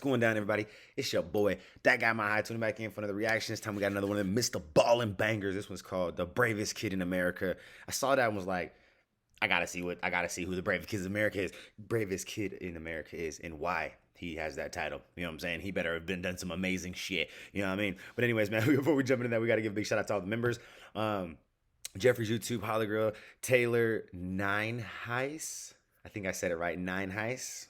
going down, everybody? It's your boy, that guy my high, tuning back in for another reaction. This time we got another one of them Mr. Ballin' Bangers. This one's called The Bravest Kid in America. I saw that and was like, I gotta see who the bravest kid in America is, and why he has that title. You know what I'm saying? He better have done some amazing shit. You know what I mean? But anyways, man, before we jump into that, we gotta give a big shout out to all the members. Jeffrey's YouTube, Hologril, Taylor, Nine Heis. I think I said it right, Nine Heis.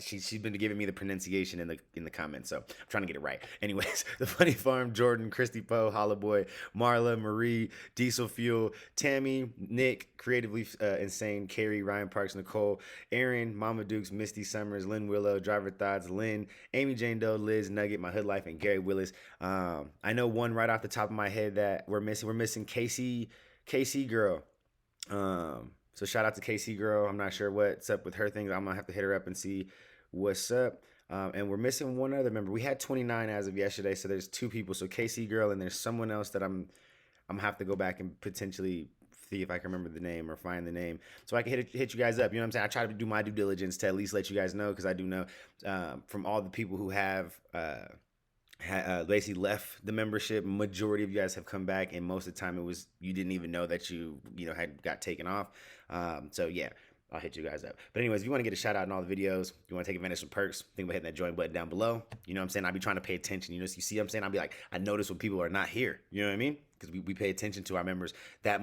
She's been giving me the pronunciation in the comments, so I'm trying to get it right. Anyways, The Funny Farm, Jordan, Christy Poe, Holla Boy, Marla, Marie, Diesel Fuel, Tammy, Nick, Creatively Insane, Carrie, Ryan Parks, Nicole, Aaron, Mama Dukes, Misty Summers, Lynn Willow, Driver Thoughts, Lynn, Amy Jane Doe, Liz, Nugget, My Hood Life, and Gary Willis. I know one right off the top of my head that we're missing. We're missing KC Girl. So shout out to KC Girl. I'm not sure what's up with her things. I'm gonna have to hit her up and see what's up. And we're missing one other member. We had 29 as of yesterday, so there's 2 people. So KC Girl, and there's someone else that I'm gonna have to go back and potentially see if I can remember the name or find the name, so I can hit you guys up. You know what I'm saying? I try to do my due diligence to at least let you guys know, because I do know from all the people who have basically left the membership, majority of you guys have come back, and most of the time it was you didn't even know that you had got taken off. So yeah, I'll hit you guys up. But anyways, if you want to get a shout out in all the videos, you want to take advantage of some perks, think about hitting that join button down below. You know what I'm saying? I'll be trying to pay attention. You see what I'm saying? I'll be like, I notice when people are not here. You know what I mean? Because we pay attention to our members that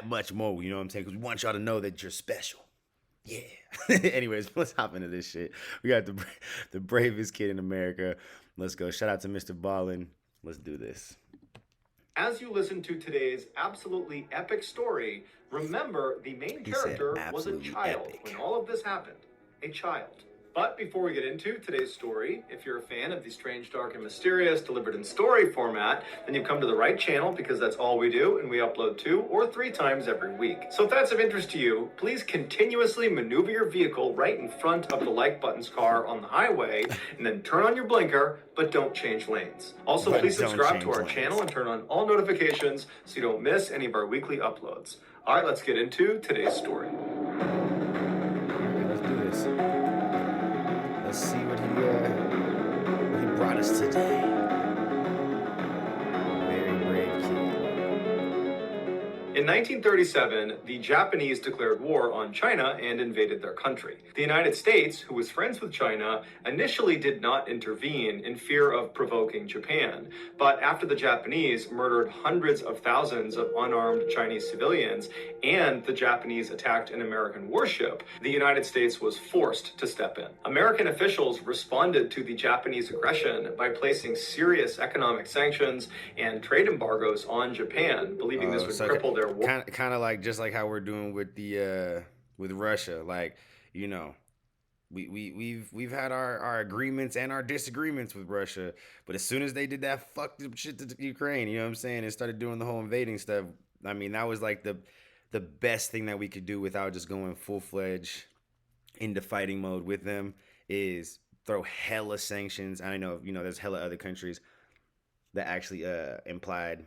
much more. You know what I'm saying? Because we want y'all to know that you're special. Yeah. Anyways, let's hop into this shit. We got the bravest kid in America. Let's go. Shout out to Mr. Ballin. Let's do this. As you listen to today's absolutely epic story, remember the main character was a child when all of this happened. A child. But before we get into today's story, if you're a fan of the strange, dark, and mysterious delivered in story format, then you've come to the right channel, because that's all we do, and we upload 2 or 3 times every week. So if that's of interest to you, please continuously maneuver your vehicle right in front of the like button's car on the highway, and then turn on your blinker, but don't change lanes. Also, please subscribe to our channel and turn on all notifications so you don't miss any of our weekly uploads. All right, let's get into today's story. Let's do this. Let's see what he brought us today. Very brave kid. In 1937, the Japanese declared war on China and invaded their country. The United States, who was friends with China, initially did not intervene in fear of provoking Japan. But after the Japanese murdered hundreds of thousands of unarmed Chinese civilians and the Japanese attacked an American warship, the United States was forced to step in. American officials responded to the Japanese aggression by placing serious economic sanctions and trade embargoes on Japan, believing this would cripple their war. Kind of like just like how we're doing with the with Russia. Like, you know, we've had our agreements and our disagreements with Russia, but as soon as they did that fucked up shit to Ukraine, you know what I'm saying, and started doing the whole invading stuff, I mean, that was like the best thing that we could do without just going full-fledged into fighting mode with them, is throw hella sanctions. I know, there's hella other countries that actually implied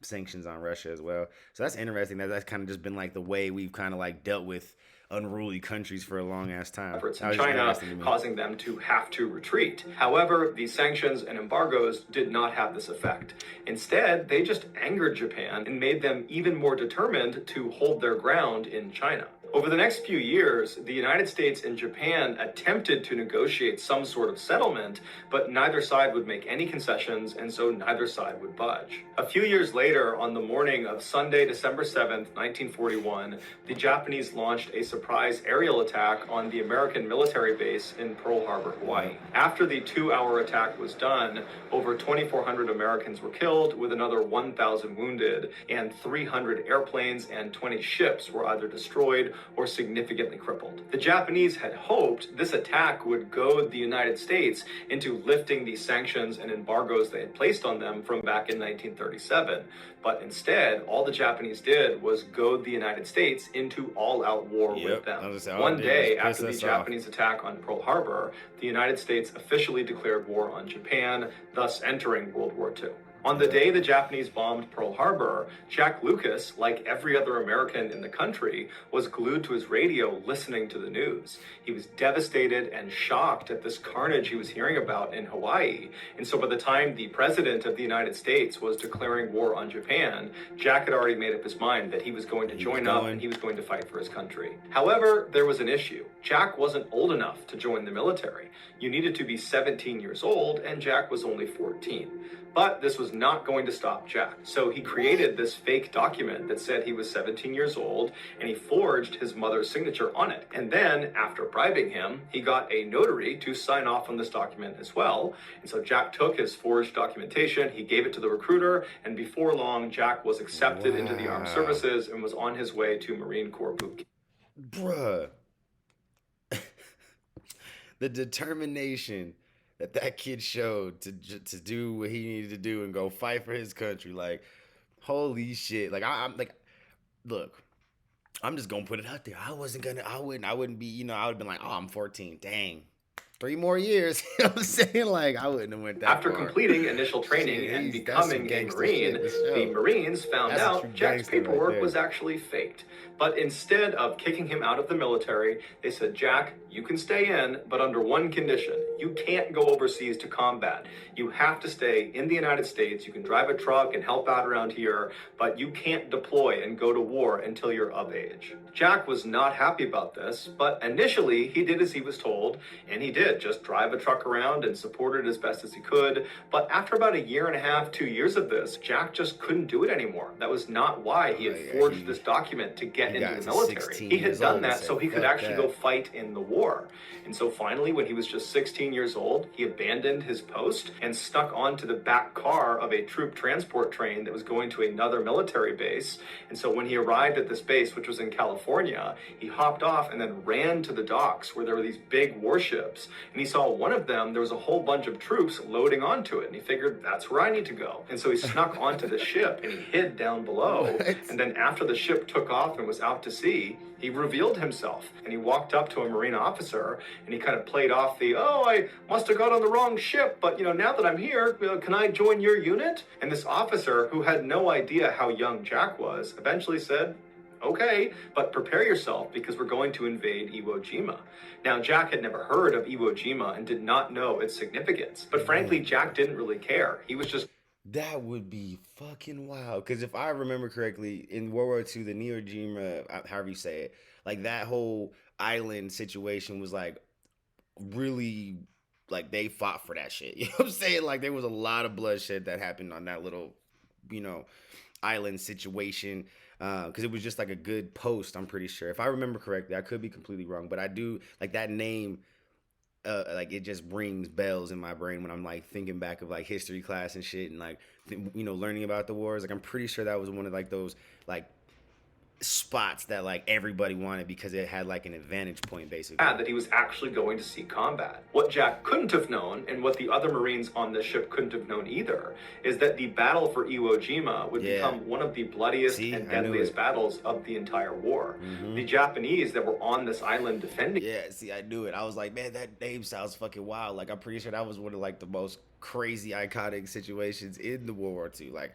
sanctions on Russia as well. So that's interesting. That's kind of just been like the way we've kind of like dealt with unruly countries for a long ass time. Efforts in China, causing them to have to retreat. However, these sanctions and embargoes did not have this effect. Instead, they just angered Japan and made them even more determined to hold their ground in China. Over the next few years, the United States and Japan attempted to negotiate some sort of settlement, but neither side would make any concessions, and so neither side would budge. A few years later, on the morning of Sunday, December 7th, 1941, the Japanese launched a surprise aerial attack on the American military base in Pearl Harbor, Hawaii. After the 2-hour attack was done, over 2,400 Americans were killed, with another 1,000 wounded, and 300 airplanes and 20 ships were either destroyed or significantly crippled. The Japanese had hoped this attack would goad the United States into lifting the sanctions and embargoes they had placed on them from back in 1937. But instead, all the Japanese did was goad the United States into all-out war with them. One day after the Japanese attack on Pearl Harbor, the United States officially declared war on Japan, thus entering World War II. On the day the Japanese bombed Pearl Harbor, Jack Lucas, like every other American in the country, was glued to his radio listening to the news. He was devastated and shocked at this carnage he was hearing about in Hawaii. And so by the time the president of the United States was declaring war on Japan, Jack had already made up his mind that he was going to join up and he was going to fight for his country. However, there was an issue. Jack wasn't old enough to join the military. You needed to be 17 years old, and Jack was only 14. But this was not going to stop Jack. So he created this fake document that said he was 17 years old, and he forged his mother's signature on it. And then, after bribing him, he got a notary to sign off on this document as well. And so Jack took his forged documentation, he gave it to the recruiter, and before long, Jack was accepted into the armed services and was on his way to Marine Corps boot camp. Bruh. The determination that kid showed to do what he needed to do and go fight for his country, like, holy shit. Like, I'm like, look, I'm just gonna put it out there. I wouldn't be, I would have been like, oh, I'm 14, dang, 3 more years. You know what I'm saying? Like, I wouldn't have went that After far. completing initial training and becoming a Marine, the Marines found out Jack's paperwork was actually faked. But instead of kicking him out of the military, they said, Jack, you can stay in, but under one condition. You can't go overseas to combat. You have to stay in the United States. You can drive a truck and help out around here, but you can't deploy and go to war until you're of age. Jack was not happy about this, but initially he did as he was told, and he did just drive a truck around and support it as best as he could. But after about 1.5 years, 2 years of this, Jack just couldn't do it anymore. That was not why he had forged this document to get into the military. He had done that so he could actually go fight in the war. And so finally, when he was just 16 years old, he abandoned his post and snuck onto the back car of a troop transport train that was going to another military base. And so when he arrived at this base, which was in California, he hopped off and then ran to the docks where there were these big warships. And he saw one of them, there was a whole bunch of troops loading onto it. And he figured, that's where I need to go. And so he snuck onto the ship and he hid down below. And then after the ship took off and was out to sea, he revealed himself and he walked up to a Marine officer and he kind of played off the, oh, I must have got on the wrong ship, but now that I'm here, can I join your unit? And this officer, who had no idea how young Jack was, eventually said, okay, but prepare yourself because we're going to invade Iwo Jima. Now, Jack had never heard of Iwo Jima and did not know its significance, but frankly, Jack didn't really care. He was just... That would be fucking wild. Because if I remember correctly, in World War II, the Iwo Jima, however you say it, like that whole island situation was like really, like they fought for that shit. You know what I'm saying? Like there was a lot of bloodshed that happened on that little, island situation. Because it was just like a good post, I'm pretty sure. If I remember correctly, I could be completely wrong, but I do, like that name, like it just rings bells in my brain when I'm like thinking back of like history class and shit and like learning about the wars. Like I'm pretty sure that was one of like those like spots that like everybody wanted because it had like an advantage point basically. That he was actually going to see combat. What Jack couldn't have known, and what the other Marines on the ship couldn't have known either, is that the battle for Iwo Jima would become one of the bloodiest and deadliest battles of the entire war. The Japanese that were on this island defending... Yeah, see, I knew it. I was like, man, that name sounds fucking wild. Like I'm pretty sure that was one of like the most crazy iconic situations in the World War II. Like,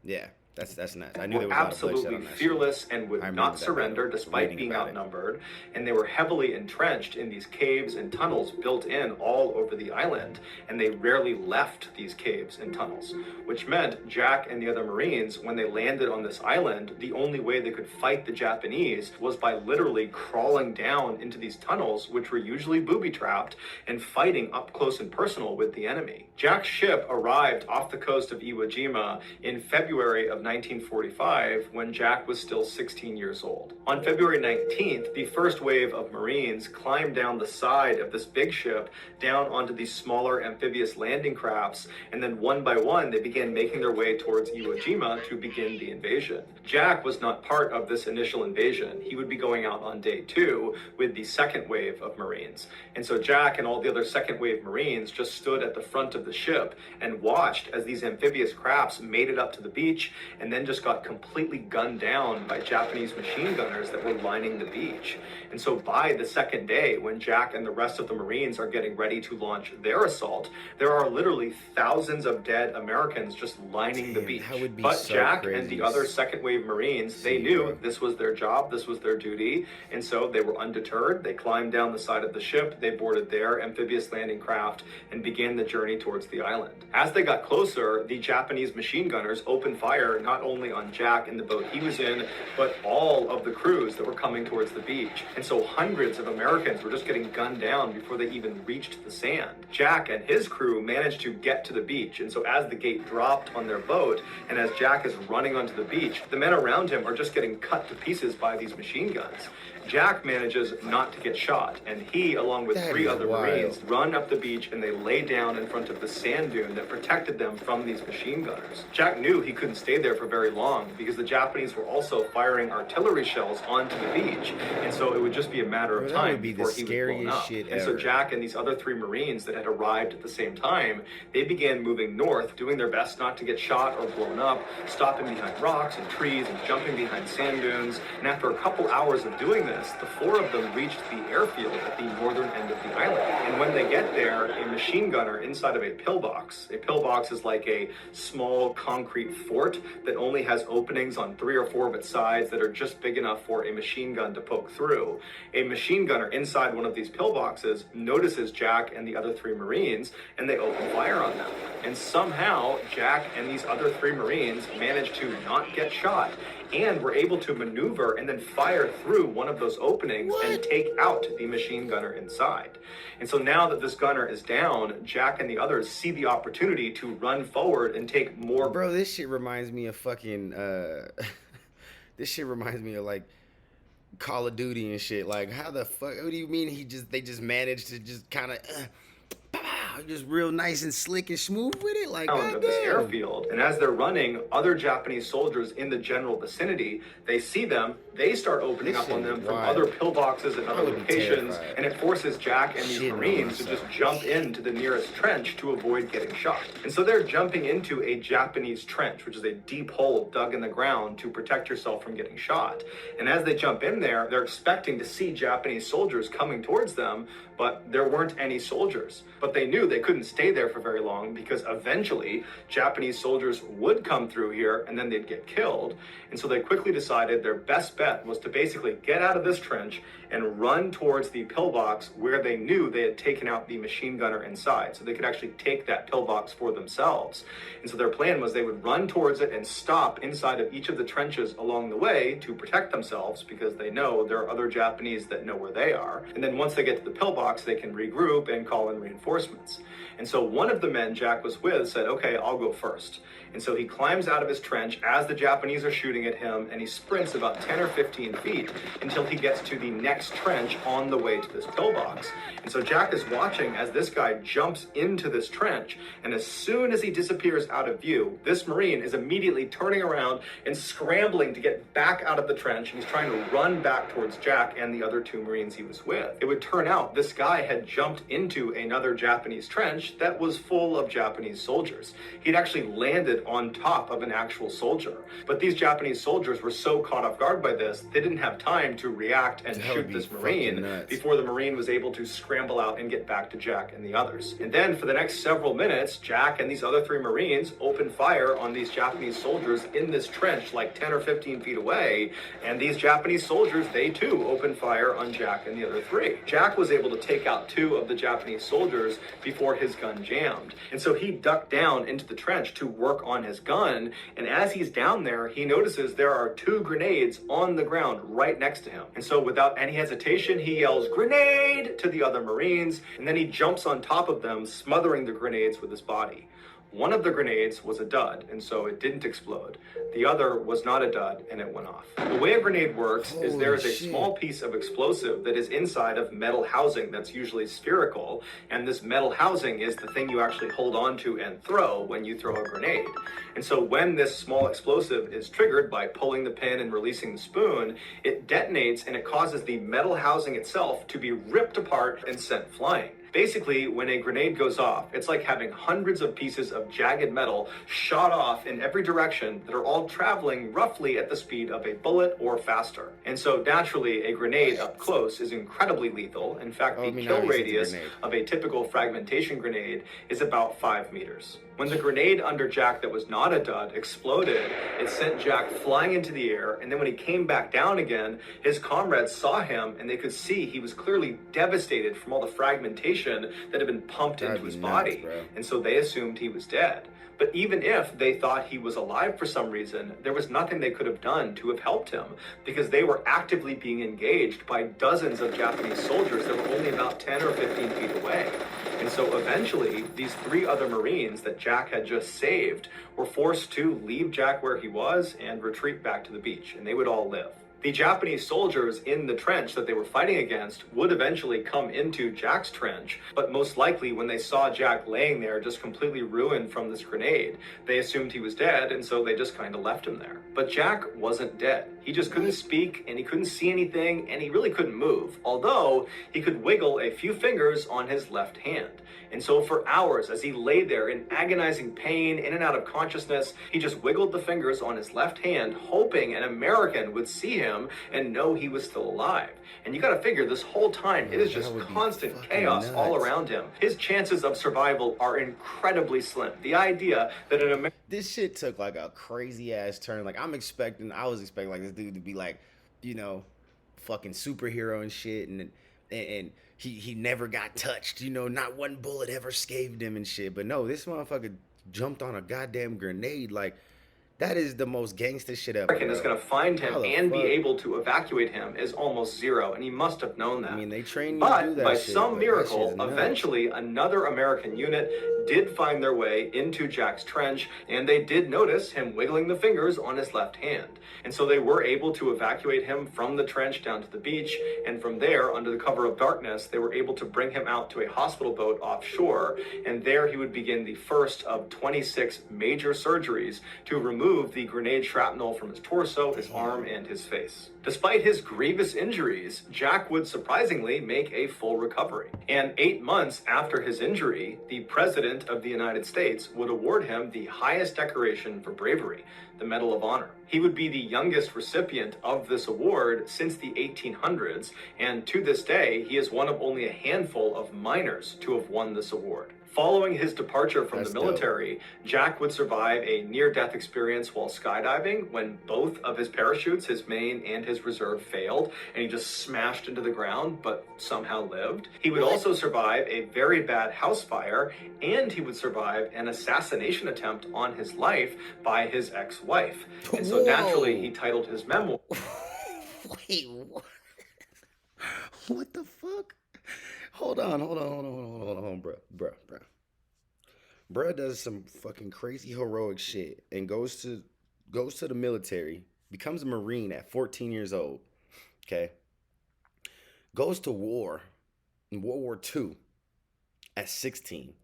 yeah. That's nuts. I knew there was a lot of bloodshed on absolutely that fearless and would not surrender despite being outnumbered, and they were heavily entrenched in these caves and tunnels built in all over the island, and they rarely left these caves and tunnels, which meant Jack and the other Marines, when they landed on this island, the only way they could fight the Japanese was by literally crawling down into these tunnels, which were usually booby-trapped, and fighting up close and personal with the enemy. Jack's ship arrived off the coast of Iwo Jima in February of 1945 when Jack was still 16 years old. On February 19th, the first wave of Marines climbed down the side of this big ship down onto these smaller amphibious landing crafts, and then one by one they began making their way towards Iwo Jima to begin the invasion. Jack was not part of this initial invasion. He would be going out on day 2 with the second wave of Marines. And so Jack and all the other second wave Marines just stood at the front of the ship and watched as these amphibious crafts made it up to the beach, and then just got completely gunned down by Japanese machine gunners that were lining the beach. And so by the second day, when Jack and the rest of the Marines are getting ready to launch their assault, there are literally thousands of dead Americans just lining the beach. That would be but so Jack crazy. and the other second wave Marines, they knew this was their job, this was their duty, and so they were undeterred. They climbed down the side of the ship, they boarded their amphibious landing craft, and began the journey towards the island. As they got closer, the Japanese machine gunners opened fire not only on Jack and the boat he was in, but all of the crews that were coming towards the beach. And so hundreds of Americans were just getting gunned down before they even reached the sand. Jack and his crew managed to get to the beach, and so as the gate dropped on their boat, and as Jack is running onto the beach, the men around him are just getting cut to pieces by these machine guns. Jack manages not to get shot, and he, along with three other Marines, run up the beach and they lay down in front of the sand dune that protected them from these machine gunners. Jack knew he couldn't stay there for very long because the Japanese were also firing artillery shells onto the beach, and so it would just be a matter of time before he was blown up. And so Jack and these other three Marines that had arrived at the same time, they began moving north, doing their best not to get shot or blown up, stopping behind rocks and trees and jumping behind sand dunes. And after a couple hours of doing this, the four of them reached the airfield at the northern end of the island. And when they get there, a machine gunner inside of a pillbox is like a small concrete fort that only has openings on 3 or 4 of its sides that are just big enough for a machine gun to poke through. A machine gunner inside one of these pillboxes notices Jack and the other 3 Marines, and they open fire on them. And somehow, Jack and these other 3 Marines managed to not get shot, and were able to maneuver and then fire through one of those openings and take out the machine gunner inside. And so now that this gunner is down, Jack and the others see the opportunity to run forward and take more. Bro, this shit reminds me of fucking this shit reminds me of like Call of Duty and shit. Like, how the fuck, what do you mean they just managed to just kind of just real nice and slick and smooth with it, like of this airfield. And as they're running, other Japanese soldiers in the general vicinity, they see them, they start opening up on them from other pillboxes and other locations, and it forces Jack and these Marines to just jump into the nearest trench to avoid getting shot. And so they're jumping into a Japanese trench, which is a deep hole dug in the ground to protect yourself from getting shot. And as they jump in there, they're expecting to see Japanese soldiers coming towards them, but there weren't any soldiers. But they knew they couldn't stay there for very long because eventually Japanese soldiers would come through here and then they'd get killed. And so they quickly decided their best bet was to basically get out of this trench and run towards the pillbox where they knew they had taken out the machine gunner inside, so they could actually take that pillbox for themselves. And so their plan was they would run towards it and stop inside of each of the trenches along the way to protect themselves, because they know there are other Japanese that know where they are. And then once they get to the pillbox, they can regroup and call in reinforcements. And so one of the men Jack was with said, okay, I'll go first. And so he climbs out of his trench as the Japanese are shooting at him, and he sprints about 10 or 15 feet until he gets to the next trench on the way to this pillbox. And so Jack is watching as this guy jumps into this trench, and as soon as he disappears out of view, this Marine is immediately turning around and scrambling to get back out of the trench, and he's trying to run back towards Jack and the other 2 Marines he was with. It would turn out this guy had jumped into another Japanese trench that was full of Japanese soldiers. He'd actually landed on top of an actual soldier. But these Japanese soldiers were so caught off guard by this, they didn't have time to react and shoot this Marine before the Marine was able to scramble out and get back to Jack and the others. And then for the next several minutes, Jack and these other 3 Marines opened fire on these Japanese soldiers in this trench like 10 or 15 feet away, and these Japanese soldiers, they too opened fire on Jack and the other 3. Jack was able to take out 2 of the Japanese soldiers before his gun jammed, and so he ducked down into the trench to work on his gun, and as he's down there, he notices there are 2 grenades on the ground right next to him. And so without any hesitation, he yells, "Grenade!" to the other Marines, and then he jumps on top of them, smothering the grenades with his body. One of the grenades was a dud, and so it didn't explode. The other was not a dud, and it went off. The way a grenade works is there is a small piece of explosive that is inside of metal housing that's usually spherical, and this metal housing is the thing you actually hold on to and throw when you throw a grenade. And so when this small explosive is triggered by pulling the pin and releasing the spoon, it detonates and it causes the metal housing itself to be ripped apart and sent flying. Basically, when a grenade goes off, it's like having hundreds of pieces of jagged metal shot off in every direction that are all traveling roughly at the speed of a bullet or faster. And so naturally, a grenade up close is incredibly lethal. In fact, the kill radius of a typical fragmentation grenade is about 5 meters. When the grenade under Jack that was not a dud exploded, it sent Jack flying into the air, and then when he came back down again, his comrades saw him and they could see he was clearly devastated from all the fragmentation that had been pumped into his body, and so they assumed he was dead. But even if they thought he was alive for some reason, there was nothing they could have done to have helped him, because they were actively being engaged by dozens of Japanese soldiers that were only about 10 or 15 feet away. And so eventually, these 3 other Marines that Jack had just saved were forced to leave Jack where he was and retreat back to the beach, and they would all live. The Japanese soldiers in the trench that they were fighting against would eventually come into Jack's trench, but most likely when they saw Jack laying there just completely ruined from this grenade, they assumed he was dead, and so they just kind of left him there. But Jack wasn't dead. He just couldn't speak, and he couldn't see anything, and he really couldn't move, although he could wiggle a few fingers on his left hand. And so for hours, as he lay there in agonizing pain, in and out of consciousness, he just wiggled the fingers on his left hand, hoping an American would see him and know he was still alive. And you gotta figure, this whole time, it is just constant chaos all around him. His chances of survival are incredibly slim. The idea that an American... This shit took like a crazy ass turn. Like I was expecting like this dude to be like, you know, fucking superhero and shit, and he never got touched, you know, not one bullet ever scathed him and shit. But no, this motherfucker jumped on a goddamn grenade. Like, that is the most gangster shit ever. American is going to find him and be able to evacuate him is almost zero, and he must have known that. I mean, they train you but to do that by shit, some miracle, eventually another American unit did find their way into Jack's trench, and they did notice him wiggling the fingers on his left hand. And so they were able to evacuate him from the trench down to the beach, and from there, under the cover of darkness, they were able to bring him out to a hospital boat offshore, and there he would begin the first of 26 major surgeries to remove the grenade shrapnel from his torso, his arm, and his face. Despite his grievous injuries, Jack would surprisingly make a full recovery. And 8 months after his injury, the President of the United States would award him the highest decoration for bravery, the Medal of Honor. He would be the youngest recipient of this award since the 1800s, and to this day, he is one of only a handful of miners to have won this award. Following his departure from the military, Jack would survive a near-death experience while skydiving when both of his parachutes, his main and his reserve, failed, and he just smashed into the ground, but somehow lived. He would also survive a very bad house fire, and he would survive an assassination attempt on his life by his ex-wife. And so naturally, he titled his memoir... Wait, what? What the fuck? Hold on, bro. Bro does some fucking crazy heroic shit and goes to the military, becomes a Marine at 14 years old, okay? Goes to war in World War II at 16.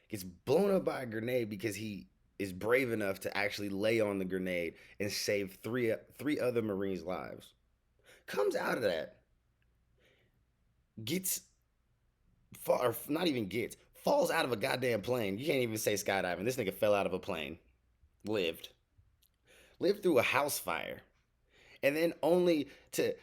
Gets blown up by a grenade because he is brave enough to actually lay on the grenade and save three other Marines' lives. Comes out of that, falls out of a goddamn plane. You can't even say skydiving. This nigga fell out of a plane. Lived through a house fire. And then only to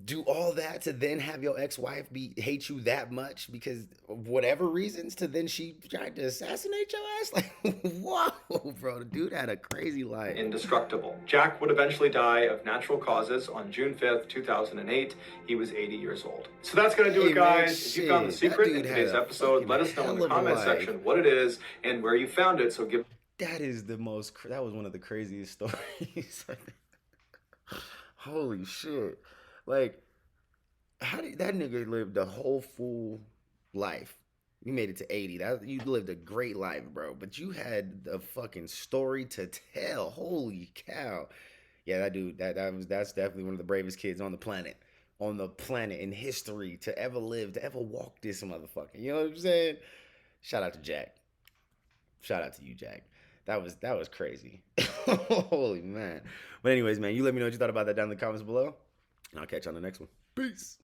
do all that to then have your ex-wife hate you that much because of whatever reasons, to then she tried to assassinate your ass? Like, whoa, bro. The dude had a crazy life. Indestructible. Jack would eventually die of natural causes on June 5th, 2008. He was 80 years old. So that's going to do it, guys. If you found the secret in today's episode, let us know in the comment section what it is and where you found it. So that was one of the craziest stories. Holy shit. Like, how did that nigga live the whole full life? You made it to 80. You lived a great life, bro. But you had a fucking story to tell. Holy cow. Yeah, that dude, that's definitely one of the bravest kids on the planet in history to ever live, to ever walk this motherfucker. You know what I'm saying? Shout out to Jack. Shout out to you, Jack. That was crazy. Holy man. But anyways, man, you let me know what you thought about that down in the comments below. And I'll catch you on the next one. Peace.